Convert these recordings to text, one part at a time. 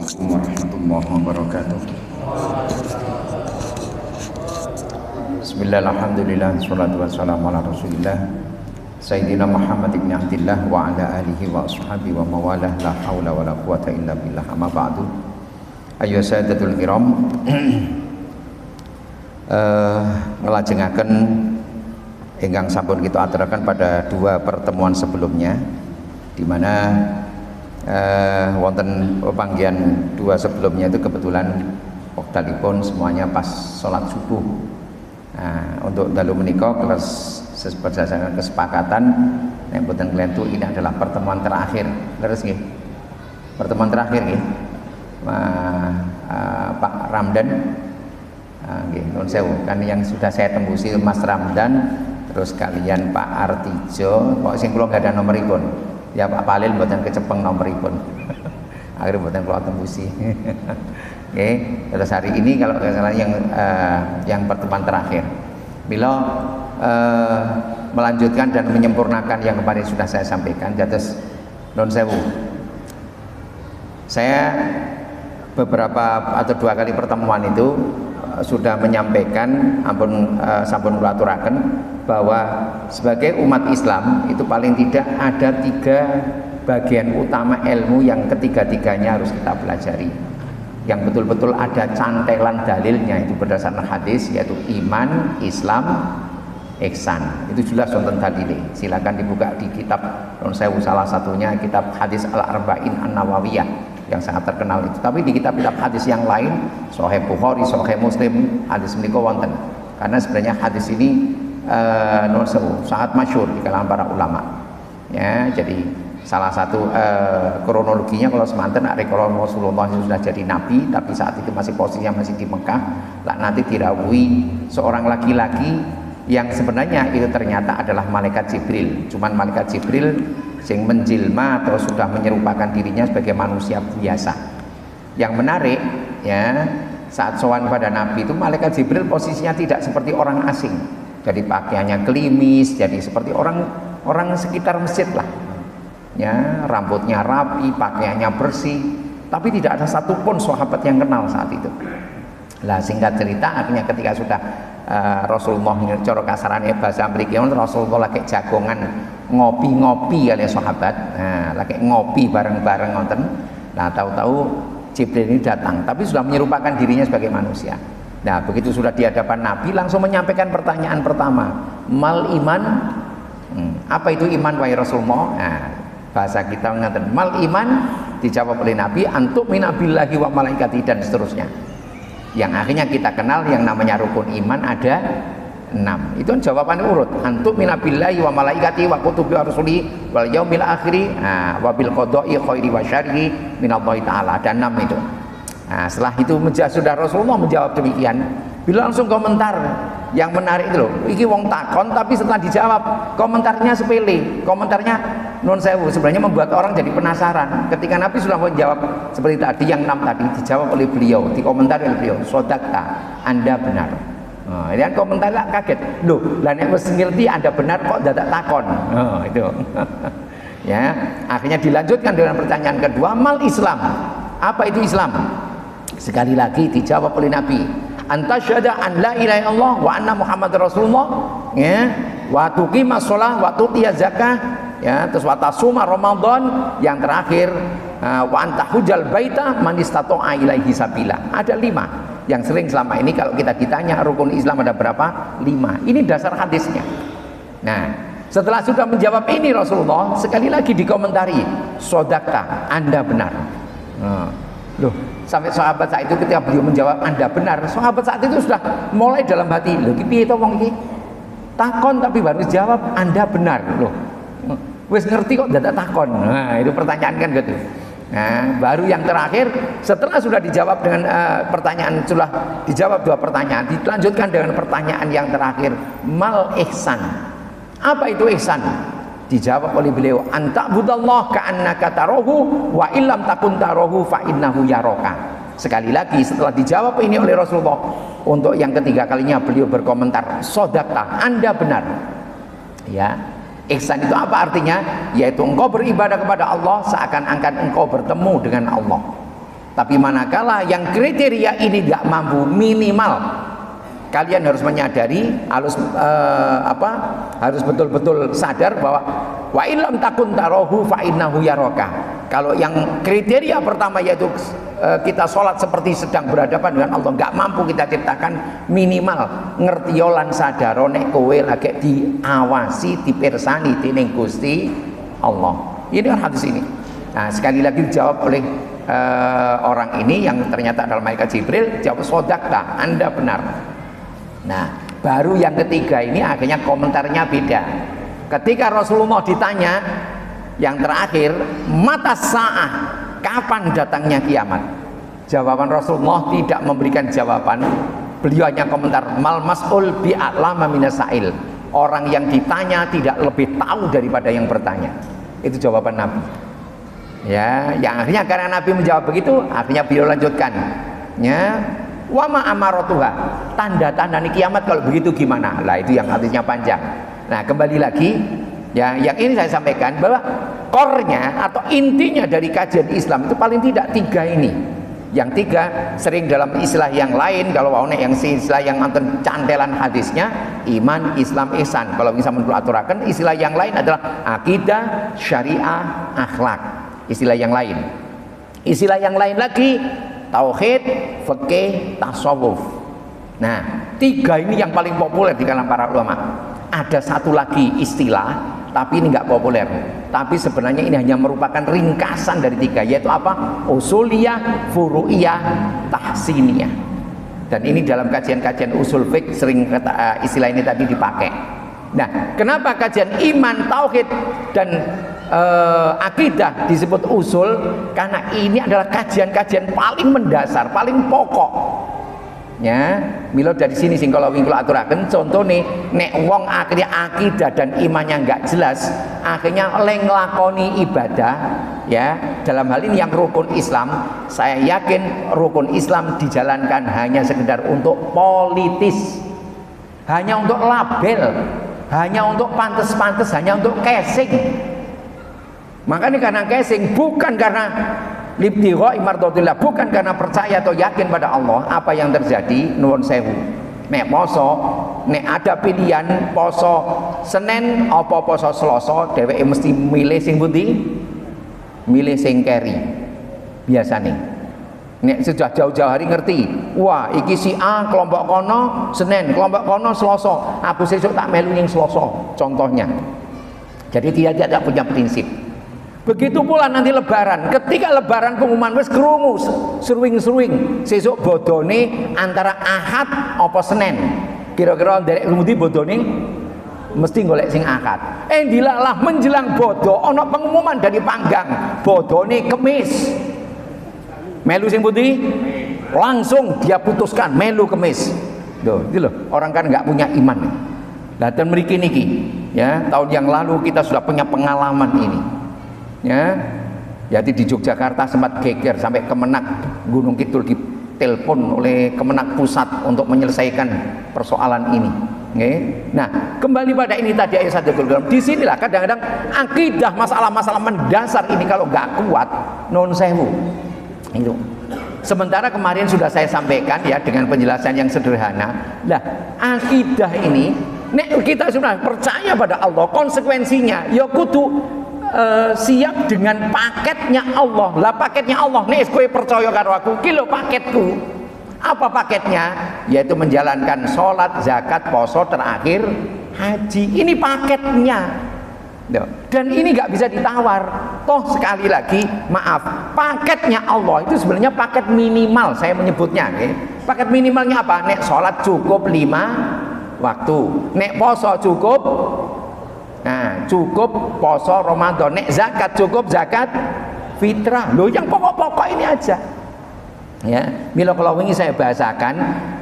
Assalamualaikum warahmatullahi wabarakatuh. Bismillahirrahmanirrahim. Wassalatu wassalamu ala Rasulillah Sayyidina Muhammad ibn Abdillah wa ala alihi wa ashabihi wa mawalah, la haula wa la quwata illa billah. Amma ba'du. Ayyuhas sadatul kiram, ngelajengaken ingkang sampun kita aturaken pada dua pertemuan sebelumnya, di mana wonten panggihan dua sebelumnya itu kebetulan wektalipun semuanya pas sholat subuh. Nah, untuk dalu menika kelas berdasarkan kesepakatan nek boten kelentu ini adalah pertemuan terakhir. Leres nggih? Pertemuan terakhir nggih. Pak Ramdan nggih, nuwun sewu. Kan yang sudah saya tembusi Mas Ramdan, terus kalian Pak Artijo, kok sing kula enggak ada nomoripun. Ya Pak Palil mboten kecepeng nomoripun. Akhirnya mboten kula tembusi. Oke, terus hari ini kalau salah yang pertemuan terakhir. Mila melanjutkan dan menyempurnakan yang kemarin sudah saya sampaikan. Dados nuwun sewu. Saya beberapa atau dua kali pertemuan itu sudah menyampaikan sampun kula aturaken bahwa sebagai umat Islam itu paling tidak ada tiga bagian utama ilmu yang ketiga-tiganya harus kita pelajari, yang betul-betul ada cantelan dalilnya itu berdasarkan hadis, yaitu iman, Islam, ihsan. Itu jelas wonten dalile. Silakan dibuka di kitab salah satunya kitab hadis Al-Arba'in An-Nawawiyah yang sangat terkenal itu. Tapi di kitab-kitab hadis yang lain, Sahih Bukhari, Sahih Muslim, hadis menika wonten. Karena sebenarnya hadis ini sangat masyhur di kalangan para ulama. Ya, jadi salah satu kronologinya kalau semanten kalau Rasulullah sudah jadi nabi, tapi saat itu masih posisinya masih di Mekah, lah nanti dirawui seorang laki-laki yang sebenarnya itu ternyata adalah malaikat Jibril. Cuman malaikat Jibril sing menjilma atau sudah menyerupakan dirinya sebagai manusia biasa. Yang menarik ya, saat sowan pada Nabi itu malaikat Jibril posisinya tidak seperti orang asing. Jadi pakaiannya klimis, jadi seperti orang sekitar masjid lah. Ya, rambutnya rapi, pakaiannya bersih, tapi tidak ada satupun sahabat yang kenal saat itu. Lah singkat cerita, akhirnya ketika sudah Rasulullah cara kasarannya bahasa mriki Rasulullah lagi jagongan ngopi-ngopi kali sahabat. Nah, lagi ngopi bareng-bareng ngoten. Nah, tahu-tahu Jibril ini datang, tapi sudah menyerupakan dirinya sebagai manusia. Nah, begitu sudah di hadapan Nabi, langsung menyampaikan pertanyaan pertama, mal iman. Apa itu iman wahai Rasulullah? Nah, bahasa kita mengatakan mal iman, dijawab oleh Nabi, antuk minabillahi wa malaikati, dan seterusnya. Yang akhirnya kita kenal yang namanya rukun iman ada 6. Itu jawabannya urut. Antuk minabillahi wa malaikati wa kutubi wa rusuli wal yaumil akhiri wa bil qada'i khairi wa syarri minallahi ta'ala. Ada 6 itu. Nah, setelah itu sudah Rasulullah menjawab demikian, bila langsung komentar yang menarik itu loh. Iki wong takon tapi setelah dijawab komentarnya sepele. Komentarnya nun sewu, sebenarnya membuat orang jadi penasaran. Ketika Nabi sudah menjawab seperti tadi yang 6 tadi, dijawab oleh beliau, dikomentari oleh beliau, sodakta, Anda benar. Nah, ini kan komentar lah kaget. Loh, lah nek wis ngerti Anda benar kok dadak takon. Oh, itu. Ya, akhirnya dilanjutkan dengan pertanyaan kedua, mal Islam. Apa itu Islam? Sekali lagi dijawab oleh Nabi, antasyhadu an la ilaha illallah wa anna Muhammad Rasulullah, ya, wa tuqimas shalah wa tutiyaz zakah, ya, terus wa tasuma Ramadan, yang terakhir wa anta hujjal baita man istata'a ilaihi sabila. Ada 5 yang sering selama ini kalau kita ditanya rukun Islam ada berapa? 5. Ini dasar hadisnya. Nah, setelah sudah menjawab ini Rasulullah sekali lagi dikomentari, sodakta, Anda benar. Loh, sampai sahabat saat itu ketika beliau menjawab Anda benar, sahabat saat itu sudah mulai dalam hati, loh piye to wong iki takon tapi baru jawab Anda benar. Loh, wis ngerti kok dadak takon. Nah, itu pertanyaan kan gitu. Nah, baru yang terakhir setelah sudah dijawab dengan pertanyaan, sudah dijawab 2 pertanyaan, dilanjutkan dengan pertanyaan yang terakhir, mal ihsan. Apa itu ihsan? Dijawab oleh beliau, anta'budallah ka'annaka tarahu wa illam takun tarahu fa innahu yaraka. Sekali lagi setelah dijawab ini oleh Rasulullah, untuk yang ketiga kalinya beliau berkomentar, sodakta, Anda benar. Ya, ihsan itu apa artinya? Yaitu engkau beribadah kepada Allah seakan-akan engkau bertemu dengan Allah. Tapi manakala yang kriteria ini nggak mampu, minimal kalian harus menyadari, harus betul-betul sadar bahwa wa illam takun tarahu fa innahu yaraka. Kalau yang kriteria pertama yaitu kita sholat seperti sedang berhadapan dengan Allah, nggak mampu kita ciptakan, minimal ngertiolan sadaro nek kowe lagi diawasi, dipersani dening Gusti Allah. Ini kan hadis ini. Nah, sekali lagi dijawab oleh orang ini yang ternyata adalah malaikat Jibril, jawab sodakta, Anda benar. Nah, baru yang ketiga ini akhirnya komentarnya beda. Ketika Rasulullah ditanya yang terakhir, mata sa'ah, kapan datangnya kiamat? Jawaban Rasulullah tidak memberikan jawaban. Beliau hanya komentar, mal mas'ul bi'a'lama minasail. Orang yang ditanya tidak lebih tahu daripada yang bertanya. Itu jawaban Nabi. Ya, yang akhirnya karena Nabi menjawab begitu, akhirnya beliau lanjutkan. Ya, wa ma amaratuha, tanda-tanda nih kiamat kalau begitu gimana? Lah itu yang hadisnya panjang. Nah, kembali lagi, ya, yang ini saya sampaikan bahwa core-nya atau intinya dari kajian Islam itu paling tidak tiga ini. Yang tiga sering dalam istilah yang lain, kalau mau yang istilah yang nonton cantelan hadisnya, iman, Islam, ihsan. Kalau bisa menaturakan istilah yang lain adalah akidah, syariah, akhlak. Istilah yang lain. Istilah yang lain lagi tauhid, fikih, tasawuf. Nah, tiga ini yang paling populer di kalangan para ulama. Ada satu lagi istilah, tapi ini nggak populer. Tapi sebenarnya ini hanya merupakan ringkasan dari tiga, yaitu apa? Usuliyah, furu'iyah, tahsiniyah. Dan ini dalam kajian-kajian usul fiqh sering istilah ini tadi dipakai. Nah, kenapa kajian iman, tauhid, dan akidah disebut usul? Karena ini adalah kajian-kajian paling mendasar, paling pokok. Ya, milo dari sini sing kalau wingkul aturaken contohnya nek wong akhirnya akidah dan imannya nggak jelas, akhirnya oleh ngelakoni ibadah, ya dalam hal ini yang rukun Islam, saya yakin rukun Islam dijalankan hanya sekedar untuk politis, hanya untuk label, hanya untuk pantes-pantes, hanya untuk casing. Makanya karena casing, bukan karena libtigha imardhatillah, bukan karena percaya atau yakin pada Allah. Apa yang terjadi? Nuwun sewu, nek poso, nek ada pilihan poso Senin apa poso Selasa, dheweke mesti milih sing pundi? Milih sing keri. Biasane nek sudah jauh-jauh hari ngerti, wah iki si A kelompok kono Senin, kelompok kono Selasa, aku sesuk tak melu ning Selasa, contohnya. Jadi dia tidak punya prinsip. Begitu pula nanti lebaran, ketika lebaran pengumuman wis krungu seruing-seruing sesuk bodone antara Ahad apa Senin, kira-kira nderek kemudian bodone mesti golek sing Ahad. Dilalah menjelang bodo ana pengumuman dari Panggang, bodone Kemis. Melu sing putih langsung dia putuskan melu Kemis. Loh, itu loh, orang kan nggak punya iman. Lah dan mriki niki, ya, tahun yang lalu kita sudah punya pengalaman ini. Ya, jadi di Yogyakarta sempat geger sampai Kemenak Gunung Kidul ditelepon oleh Kemenak Pusat untuk menyelesaikan persoalan ini. Okay. Nah, kembali pada ini tadi ayat 1. Di sinilah kadang-kadang akidah masalah-masalah mendasar ini kalau nggak kuat, non sewu. Itu. Sementara kemarin sudah saya sampaikan ya dengan penjelasan yang sederhana. Nah, akidah ini, nek kita sudah percaya pada Allah, konsekuensinya ya kudu siap dengan paketnya Allah. Lah paketnya Allah nek kowe percaya karo aku ki lho paketku. Apa paketnya? Yaitu menjalankan sholat, zakat, poso, terakhir haji. Ini paketnya. Dan ini nggak bisa ditawar. Toh sekali lagi maaf, paketnya Allah itu sebenarnya paket minimal saya menyebutnya. Okay? Paket minimalnya apa? Nek sholat cukup 5 waktu, nek poso cukup, nah cukup poso Ramadan, nek zakat cukup zakat fitrah. Loh, yang pokok-pokok ini aja. Ya, mila kalau ini saya bahasakan,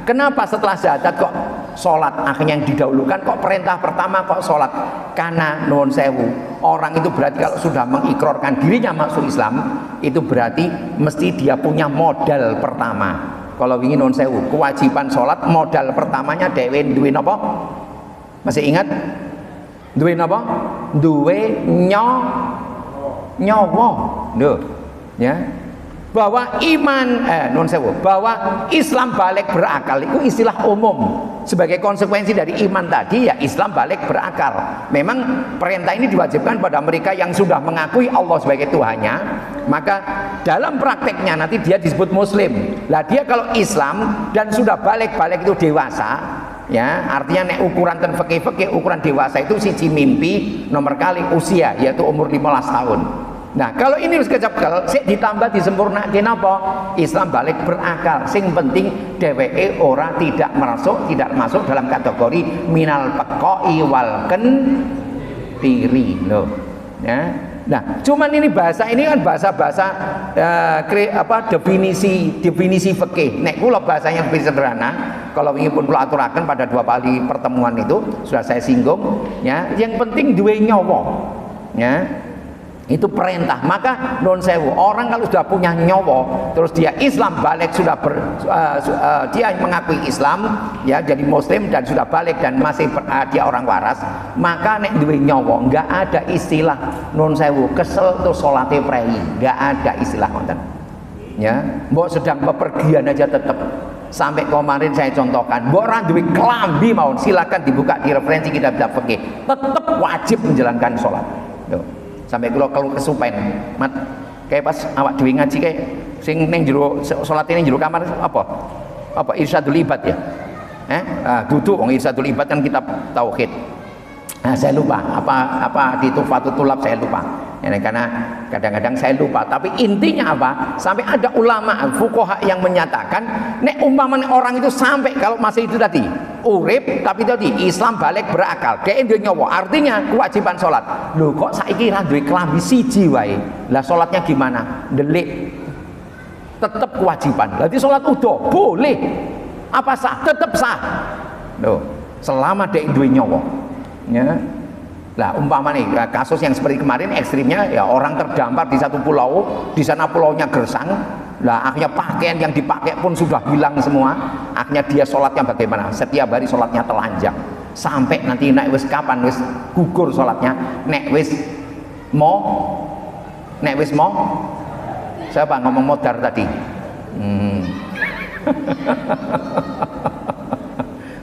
kenapa setelah zakat kok sholat akhirnya yang didahulukan, kok perintah pertama kok sholat? Karena nuwun sewu, orang itu berarti kalau sudah mengikrarkan dirinya masuk Islam, itu berarti mesti dia punya modal pertama. Kalau ingin nuwun sewu, kewajiban sholat modal pertamanya dewe duwe napa? Masih ingat? Duwe napa? Duwe nyawa. Lho, ya. bahwa bahwa Islam balik berakal itu istilah umum. Sebagai konsekuensi dari iman tadi ya Islam balik berakal. Memang perintah ini diwajibkan pada mereka yang sudah mengakui Allah sebagai Tuhannya, maka dalam prakteknya nanti dia disebut muslim. Lah dia kalau Islam dan sudah balik itu dewasa, ya artinya nek ukuran ten fikih ukuran dewasa itu siji mimpi nomor kali usia, yaitu umur 15 tahun. Nah kalau ini harus kecapkel sik ditambah disempurnakan apa? Islam balik berakal. Sing penting dheweke ora tidak masuk dalam kategori minal peqoi wal kentiri loh. Ya. Nah, cuman ini bahasa ini kan bahasa-bahasa definisi fikih. Nek kula bahasanya lebih sederhana, kalau ingin pun kula aturaken pada 2 kali pertemuan itu sudah saya singgung, ya. Yang penting duwe nyawa. Ya. Itu perintah. Maka non sewu, orang kalau sudah punya nyawa terus dia Islam balik sudah dia mengakui Islam, ya jadi muslim dan sudah balik dan masih dia orang waras, maka nek duwe nyawa enggak ada istilah non sewu kesel terus salate prei, enggak ada istilah ngoten. Ya, mbok sedang bepergian aja tetap. Sampai kemarin saya contohkan, mbok ora duwe klambi mawon, silakan dibuka di referensi kitab-kitab fikih, tetap wajib menjalankan salat. Yo. Sampai kalau kesupen mat kayak pas awak dewi ngaji kayak sing neng jero salat ini jero kamar apa irsyadul ibad ya duduk irsyadul ibad kan kitab tauhid. Nah, saya lupa apa di Tuhfatul Tulab saya lupa ya, karena kadang-kadang saya lupa, tapi intinya apa, sampai ada ulama fuqaha yang menyatakan nek umpamanya orang itu sampai kalau masih itu tadi urip tapi tadi Islam balik berakal dia nyawa, artinya kewajiban sholat. Loh kok saiki ra duwe klambi siji wae, lah sholatnya gimana? Delik tetap kewajiban. Berarti sholat udah boleh apa sah? Tetap sah. Loh selama dia duwe nyawa. Ya. Lah umpamanya kasus yang seperti kemarin ekstrimnya ya orang terdampar di satu pulau, di sana pulaunya gersang. Lah akhirnya pakaian yang dipakai pun sudah hilang semua. Akhirnya dia sholatnya bagaimana? Setiap hari sholatnya telanjang. Sampai nanti nek wis kapan wis gugur sholatnya, nek wis mau siapa ngomong modar tadi?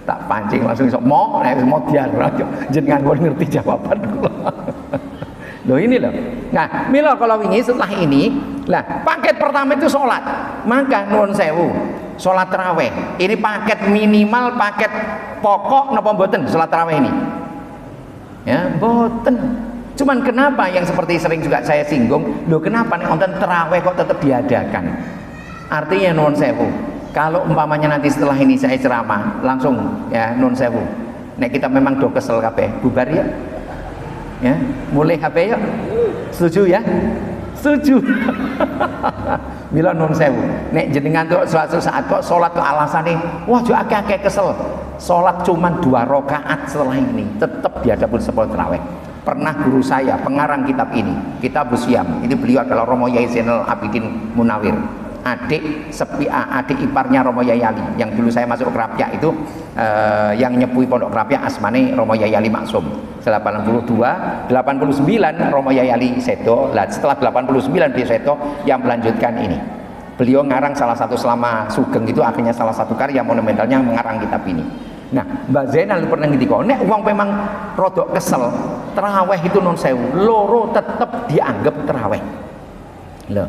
Tak pancing langsung sok mau diar jenengan mau ngerti jawaban kula. Loh ini loh. Nah, mila kalau ini setelah ini, lah paket pertama itu sholat. Maka nuwun sewu, sholat taraweh. Ini paket minimal, paket pokok napa mboten sholat taraweh ini? Ya, mboten. Cuman kenapa yang seperti sering juga saya singgung, loh kenapa nih wonten taraweh kok tetap diadakan? Artinya nuwun sewu, kalau umpamanya nanti setelah ini saya ceramah langsung ya nuwun sewu. Nek kita memang do kesel kabeh, bubar ya. Ya, mulai HP ya. Setuju ya? Setuju. Mila nuwun sewu. Nek jenengan tuh suatu saat kok salat kok alasane, wah jo akeh-akeh kesel. Salat cuman 2 rakaat setelah ini, tetap diadapun sepuluh tarawih. Pernah guru saya pengarang kitab ini, Kitab Siam. Ini beliau adalah Romo Yai Zainal Abidin Munawir. Adik iparnya Romo Yai Ali yang dulu saya masuk Krapyak itu yang nyepui Pondok Krapyak asmane Romo Yai Ali Maksum. 89 Romo Yai Ali Sedo. Lah setelah 89 beliau Sedo yang melanjutkan ini. Beliau ngarang salah satu selama Sugeng itu akhirnya salah satu karya monumentalnya mengarang kitab ini. Nah, Mbak Zainal pernah ngendika, nek wong memang rodok kesel, tarawih itu non sewu, loro tetep dianggap tarawih. Loh.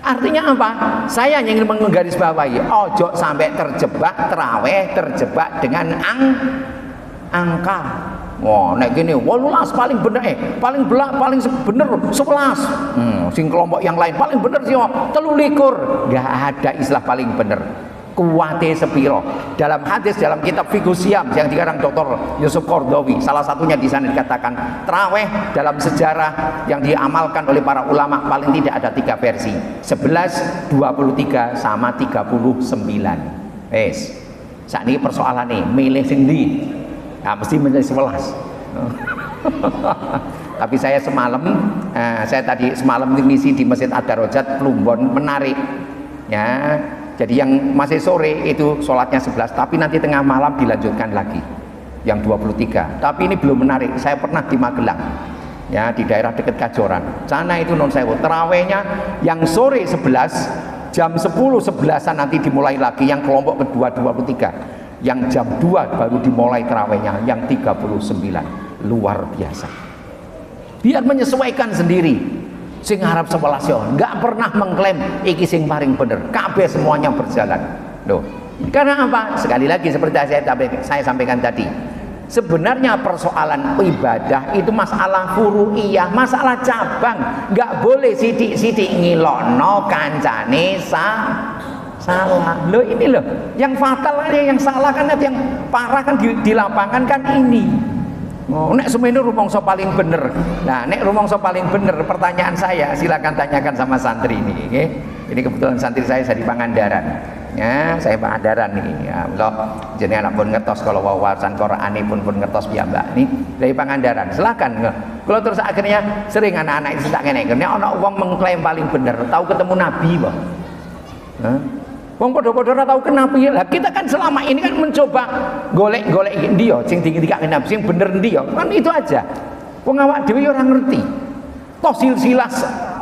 Artinya apa? Saya ingin menggarisbawahi, ojo sampai terjebak tarawih, terjebak dengan angka. Wah, nek gini, 18 paling bener paling bener 11. Sing kelompok yang lain paling bener sih 23. Enggak ada istilah paling bener. Kuwate sepiro. Dalam hadis dalam kitab Fiqh Siam yang dikarang Dr. Yusuf Qardawi, salah satunya di sana dikatakan tarawih dalam sejarah yang diamalkan oleh para ulama paling tidak ada 3 versi. 11, 23 sama 39. Saat ini persoalan nih, milih sendiri. Nah, mesti menjadi 11. Tapi saya tadi semalam misi di Masjid Ad-Darajat Plumbon, menarik ya. Jadi yang masih sore itu sholatnya 11, tapi nanti tengah malam dilanjutkan lagi yang 23. Tapi ini belum menarik. Saya pernah di Magelang ya di daerah dekat Kajoran. Sana itu non sewu terawihnya yang sore 11 jam 10-11an nanti dimulai lagi, yang kelompok kedua 23, yang jam 2 baru dimulai terawihnya yang 39. Luar biasa. Biar menyesuaikan sendiri. Sing harap 11 yo nggak pernah mengklaim iki sing paling bener, kabeh semuanya berjalan loh. Karena apa? Sekali lagi seperti saya sampaikan tadi, sebenarnya persoalan ibadah itu masalah furu'iyah, masalah cabang. Nggak boleh sidik-sidik ngilono kancane salah. Loh ini loh yang fatal aja, yang salah kan, yang parah kan di lapangan kan ini. Oh, nek semene rumangsa paling bener. Nah, nek rumangsa paling bener, pertanyaan saya silakan tanyakan sama santri ini, okay? Ini kebetulan santri saya di Pangandaran. Ya, saya Pangandaran nih. Ya, Allah jenenge anak pun ngertos kalau wawasan Qur'anipun pun ngertos piyambak nih dari Pangandaran. Silakan. Kalau terus akhirnya sering anak-anak itu tak kene. Nek ana wong mengklaim paling bener, tahu ketemu nabi, Pak. Hah? Wong podo-podo ora tau kenapa ya. Lah kita kan selama ini kan mencoba golek-golek dia sing dikake nabi sing bener dia. Kan itu aja. Wong awak dhewe ora ngerti. Toh silsilah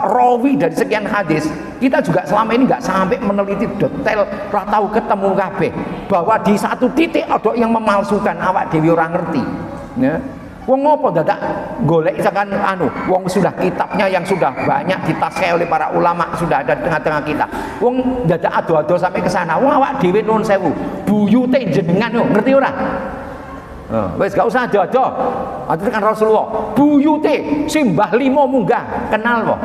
rawi dari sekian hadis, kita juga selama ini nggak sampai meneliti detail, ora tahu ketemu kabeh bahwa di satu titik ada yang memalsukan, awak dhewe ora ngerti. Ya. Wong ngopo dadak golek misalkan wong sudah kitabnya yang sudah banyak ditaskai oleh para ulama, sudah ada di tengah-tengah kita. Wong dadak ado-ado sampai ke sana. Wong awak dhewe nuwun sewu, buyute jenengan yo, ngerti ora? Wis gak usah ado-ado. Aturkan Rasulullah, buyute Simbah Limo munggah, kenal kok.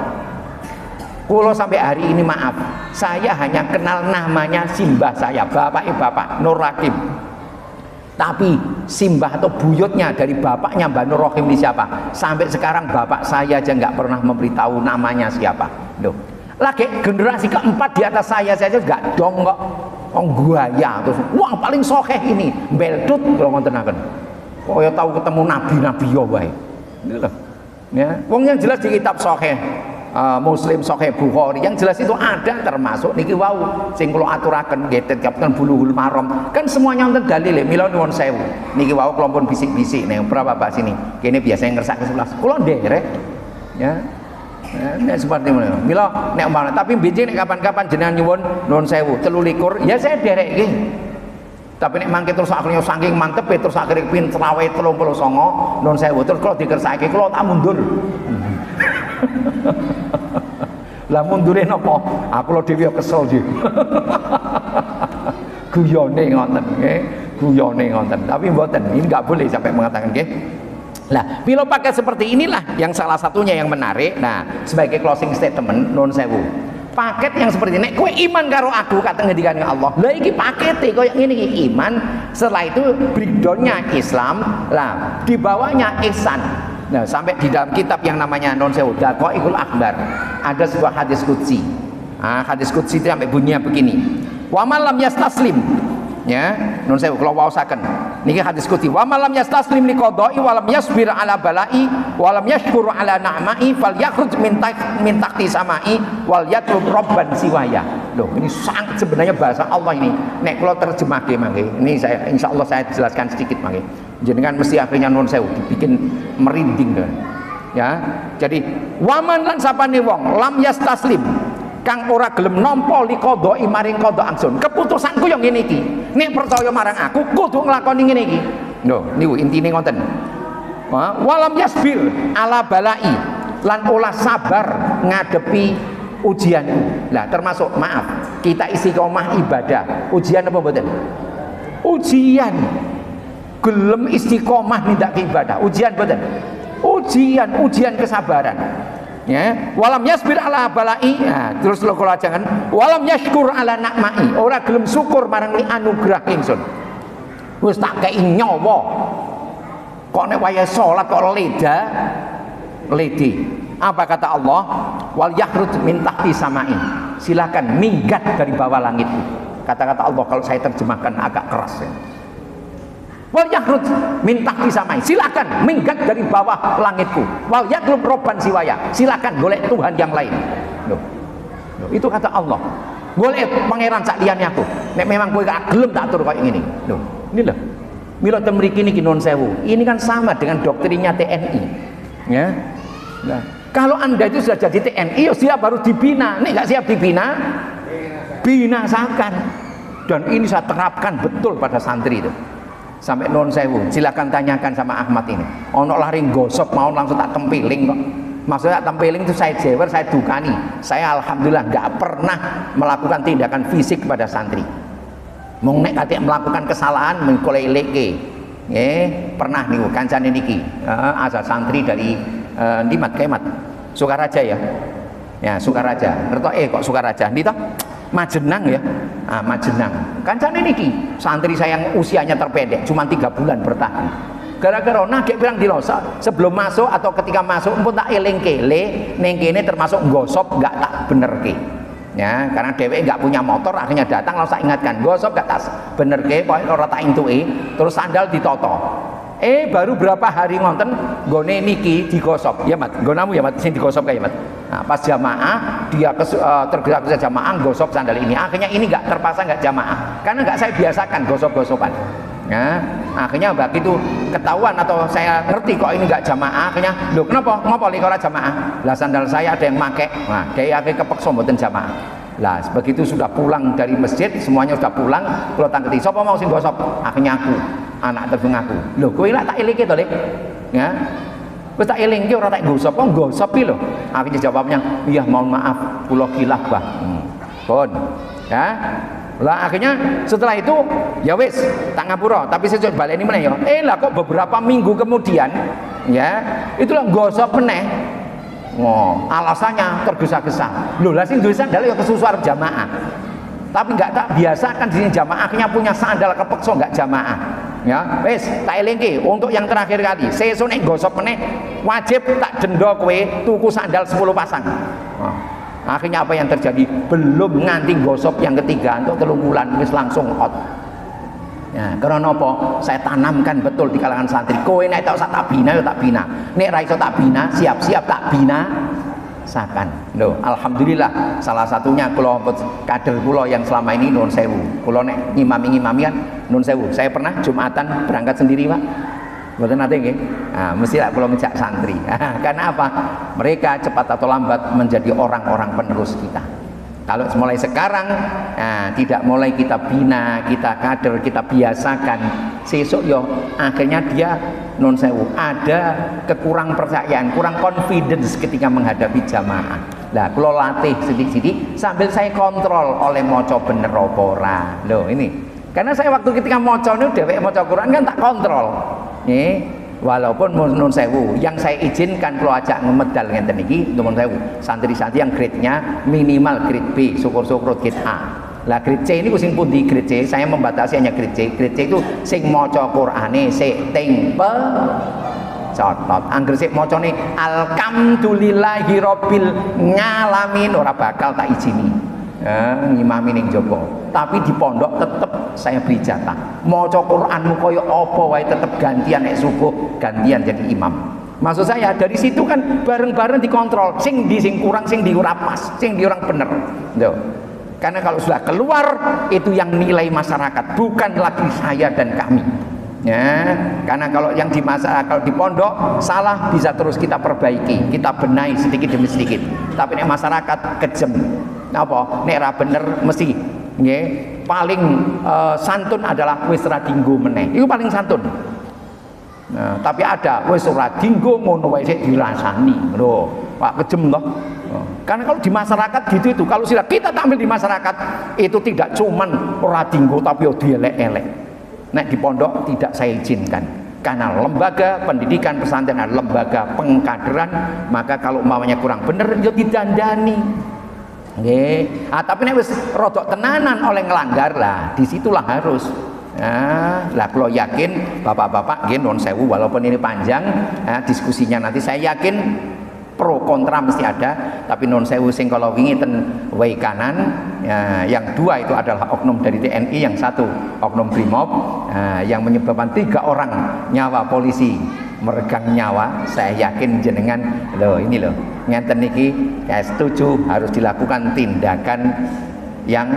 Kulo sampai hari ini maaf, saya hanya kenal namanya simbah saya, bapak Nur Hakim. Tapi simbah atau buyutnya dari bapaknya Mbak Nur Rahim ini siapa? Sampai sekarang bapak saya aja nggak pernah memberitahu namanya siapa. Loh, lagi generasi keempat di atas saya saja nggak dong kok. Gua terus, wah paling sokeh ini, beldut kalau ngontenaken. Kok ya tahu ketemu nabi yo wae. Ya, wong yang jelas di kitab sokeh. Muslim Sahih Bukhari yang jelas itu ada, termasuk niki wau sing kula aturaken nggih Kapten Bulughul Maram kan semuanya wonten dalile. Mila nuwun sewu niki wau kula pun bisik-bisik nek berapa bahas ini kene biasanya ngersake 11 kula nderek ya. Nek seperti ngono mila nek umpama tapi bijik nek kapan-kapan jenengan nyuwun nuwun sewu 23 ya saya derek iki. Tapi nek mangke terus akhirnya saking mantep terus akhirnya pin trawe 39 nuwun sewu terus kula dikersake kula tak mundur. Lah mundure napa? Aku lho dhewe kesel iki. Guyone ngoten nggih, guyone ngoten. Tapi mboten, ini enggak boleh sampai mengatakan nggih. Lah, bila pakai seperti inilah yang salah satunya yang menarik. Nah, sebagai closing statement nuwun sewu. Paket yang seperti ini, kowe iman karo aku kata ngendikane Allah. Lah iki pakete koyo ngene iki iman, setelah itu breakdown-nya Islam, lah di bawahnya ihsan. Nah, sampai di dalam kitab yang namanya non sewu Daqaiqul Akbar ada sebuah hadis qudsi. Hadis qudsi itu sampai bunyinya begini. Wa man lam yastaslim, ya, non sewu kalau waosaken. Niki hadis qudsi. Wa man lam yastaslim li qada'i wa lam yasbir ala bala'i wa lam yashkur ala na'ma'i falyakhruj min tahti sama'i wal yatlub rabban siwaya. Loh, ini sangat sebenarnya bahasa Allah ini. Nek kula terjemahke mangke. Ini saya insyaallah saya jelaskan sedikit mangke. Jenengan mesti akhirnya nuwun sewu dibikin merinding kan. Ya. Jadi waman lan sapane wong lam yastaslim kang ora gelem nampa li qada'i maring qada angsun. Keputusanku yo ngene iki. Nek percaya marang aku kudu nglakoni ngene iki. Lho, niku intine ngoten. Walam yasbir ala balai lan olah sabar ngadepi ujian. Lah termasuk maaf, kita istiqomah ibadah. Ujian apa mboten? Ujian. Gelem istiqomah nindak ibadah, ujian betul, ujian kesabaran, ya. Walam yasbir ala balai, nah, terus lo kalau jangan, walam yashkur ala nakmai, ora gelem syukur marang ni anugerah ingsun, wis tak kei nyawa, kok nek waya sholat kok lede, apa kata Allah, wal yakhruj min tahti samai, silakan minggat dari bawah langit, kata-kata Allah kalau saya terjemahkan agak keras ya. Wal yakhruj min tahti samai, silakan minggat dari bawah langitku. Wal yatlub robban siwaya, silakan golek Tuhan yang lain. Loh, itu kata Allah. Golek pangeran sak liyane aku. Nek memang kowe gak gelem tak atur koyo ngene. Loh, ini loh. Mila ten mriki niki nuwun sewu. Ini kan sama dengan doktrinnya TNI. Ya. Nah, kalau Anda itu sudah jadi TNI, ya siap baru dibina. Nek nggak siap dibina, binasakan. Dan ini saya terapkan betul pada santri itu. Sampai non sewu, silakan tanyakan sama Ahmad ini. Ono lari gosok mau langsung tak tempiling kok. Maksudnya tempiling itu saya jewer, saya dukani. Saya alhamdulillah nggak pernah melakukan tindakan fisik kepada santri. Mong nek katik melakukan kesalahan mengkoleleke. Pernah nih kancane niki. Asal santri dari Dimat Kemat Sukaraja ya. Ya Sukaraja. Ngerti kok Sukaraja. Ndi toh? Majenang ya, Majenang. Kancane niki santri saya yang usianya terpendek, cuma 3 bulan bertahan. Gara-gara nagek pirang dilosa sebelum masuk atau ketika masuk pun tak elingke, ning kene termasuk gosop nggak tak benerke. Ya, karena dheweke nggak punya motor, akhirnya datang langsung ingatkan, gosop nggak tak benerke, pokoknya ora tak intuke, terus sandal ditoto. Baru berapa hari ngonten gone niki digosok ya Mat, gonamu ya Mat sing digosok kayak Mat. Nah, pas jamaah dia tergesa-gesa jamaah gosok sandal ini, akhirnya ini nggak terpaksa nggak jamaah karena nggak saya biasakan gosok-gosokan ya. Akhirnya begitu ketahuan atau saya ngerti kok ini nggak jamaah, akhirnya loh kenapa ngapa ora jamaah lah sandal saya ada yang make, nah dia akhirnya kepeksa mboten jamaah lah. Begitu sudah pulang dari masjid semuanya sudah pulang, kalau tangketi sapa mau sing gosok, akhirnya aku anak terjun aku, loh kowe lak tak elinge to Lek ya. Wis tak elingke ora tak gosop, kok gosop iki lho. Akhirnya jawabnya, "Iya, mohon maaf, kula khilaf, Bah." Pun. Ya. Lah akhirnya setelah itu ya wis tak ngapura, tapi saya coba baleni meneh ya. Lah kok beberapa minggu kemudian ya, itulah gosop meneh. Alasannya tergesa-gesa. Lho, lah sing duwe sandal ya kesusuar jamaah. Tapi enggak tak biasakan di sini jamaah akhirnya punya sandal kepeksa enggak jamaah. Ya, wis tak elingke untuk yang terakhir kali. Sesuk nek gosok meneh wajib tak denda kowe tuku sandal 10 pasang. Akhirnya apa yang terjadi? Belum nganti gosok yang ketiga untuk 3 bulan wis langsung out. Ya, karena apa? Saya tanamkan betul di kalangan santri. Kowe nek tak bina ya tak bina. Nek ra iso tak bina, siap-siap tak bina. Sakan. Loh, alhamdulillah salah satunya kula kader kula yang selama ini nuwun sewu. Kula nek ngimami kan nuwun sewu. Saya pernah Jumatan berangkat sendiri, Pak. Mboten nate nggih. Nah, mesti lak kula ngejak santri. Karena apa? Mereka cepat atau lambat menjadi orang-orang penerus kita. Kalau mulai sekarang tidak mulai kita bina, kita kader, kita biasakan, sesuk yo akhirnya dia non sewu ada kekurang percayaan, kurang confidence ketika menghadapi jamaah. Lah kula latih sidik-sidik sambil saya kontrol oleh maca bener apa ora. Loh ini. Karena saya waktu ketika maca niku dheweke maca Quran kan tak kontrol. Nggih. Walaupun nun sewu yang saya izinkan kalau ajak ngemedal ngenten iki nun sewu santri-santri yang grade-nya minimal grade B, syukur-syukur grade A. Lah grade C ini sing pundi grade C? Saya membatasi hanya grade C. Grade C itu sing maca Qur'ane sik tempe catat. Angger sik macane alhamdulillahi rabbil ngalamin ora bakal tak izini. Ngimami ning jaba. Tapi di pondok tetep saya beri jatah. Maca Qur'anmu kaya apa wae tetep gantian nek subuh, gantian jadi imam. Maksud saya dari situ kan bareng-bareng dikontrol. Sing kurang, sing di ora pas, sing di orang bener. Loh. Karena kalau sudah keluar itu yang nilai masyarakat, bukan lagi saya dan kami. Ya, karena kalau yang di kalau di pondok salah bisa terus kita perbaiki, kita benahi sedikit demi sedikit. Tapi nek masyarakat kejem. Apa? Nek ra bener mesti nggih paling santun adalah wis ra dinggo meneh. Iku paling santun. Nah, tapi ada wis ora dinggo ngono wae sik dirasani. Lho, Pak kejem toh. Karena kalau di masyarakat gitu itu, kalau sudah kita tampil di masyarakat itu tidak cuman ora dinggo tapi yo dielek-elek. Nek di pondok tidak saya izinkan. Karena lembaga pendidikan pesantren adalah lembaga pengkaderan, maka kalau umpamanya kurang bener yo didandani. Nggih. Tapi nek wis rodok tenanan oleh ngelanggar lah, disitulah harus. Lah kalau yakin bapak-bapak nggih nuwun sewu walaupun ini panjang diskusinya nanti saya yakin pro kontra mesti ada, tapi nuwun sewu sing kala wingi ten wei kanan yang 2 itu adalah oknum dari TNI, yang 1 oknum Brimob yang menyebabkan 3 orang nyawa polisi meregang nyawa. Saya yakin jenengan loh ini loh ngenten niki saya setuju harus dilakukan tindakan yang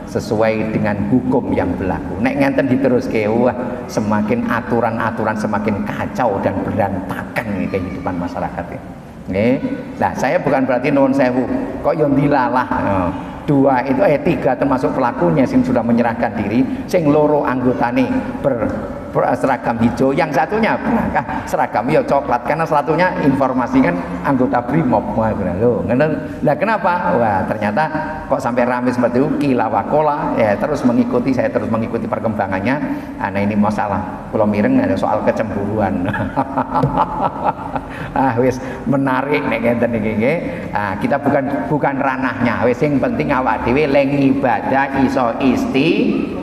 sesuai dengan hukum yang berlaku. Nek ngenten diteruske wah semakin aturan-aturan semakin kacau dan berantakan ini kehidupan masyarakat ini. Nggih. Nah, saya bukan berarti nuwun sewu, kok yo dilalah. Dua itu tiga termasuk pelakunya sing sudah menyerahkan diri, sing loro anggotane seragam hijau, yang satunya apakah seragam ya coklat, karena satunya informasi kan anggota BRIMOB. Nah, kenapa? Wah, ternyata kok sampai ramai seperti itu, kila wakola, ya terus mengikuti, saya terus mengikuti perkembangannya. Nah, ini masalah kalau mireng ada soal kecemburuan. Wis menarik nek ngeten iki nggih. Kita bukan ranahnya. Wis sing penting awak dhewe leng ibadah iso istiqomah.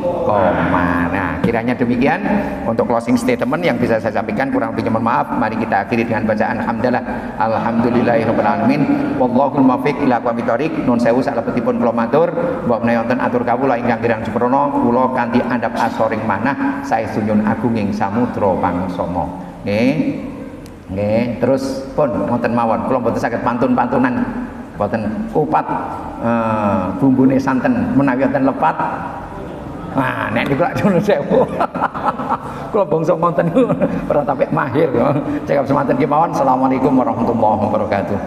Nah, kiranya demikian untuk closing statement yang bisa saya sampaikan, kurang lebihnya mohon maaf. Mari kita akhiri dengan bacaan hamdalah. Alhamdulillahirabbil alamin. Wallahul muwaffiq ila aqwamit thoriq. Nun sewu salebetipun kula matur, mbok menawi wonten atur kawula ingkang kirang sempurna, kula kanthi andhap asoring manah saya sunyun agunging samudra pangsama. Nggih. Nggih, terus pun wonten mawon, kula mboten saged pantun-pantunan, mboten kupat bumbune santen menawi wonten lepat. Nek niku lak nuwun sewu. Kula bangsa wonten ora tapek mahir. Cekap semanten ki mawon. Assalamualaikum warahmatullahi wabarakatuh.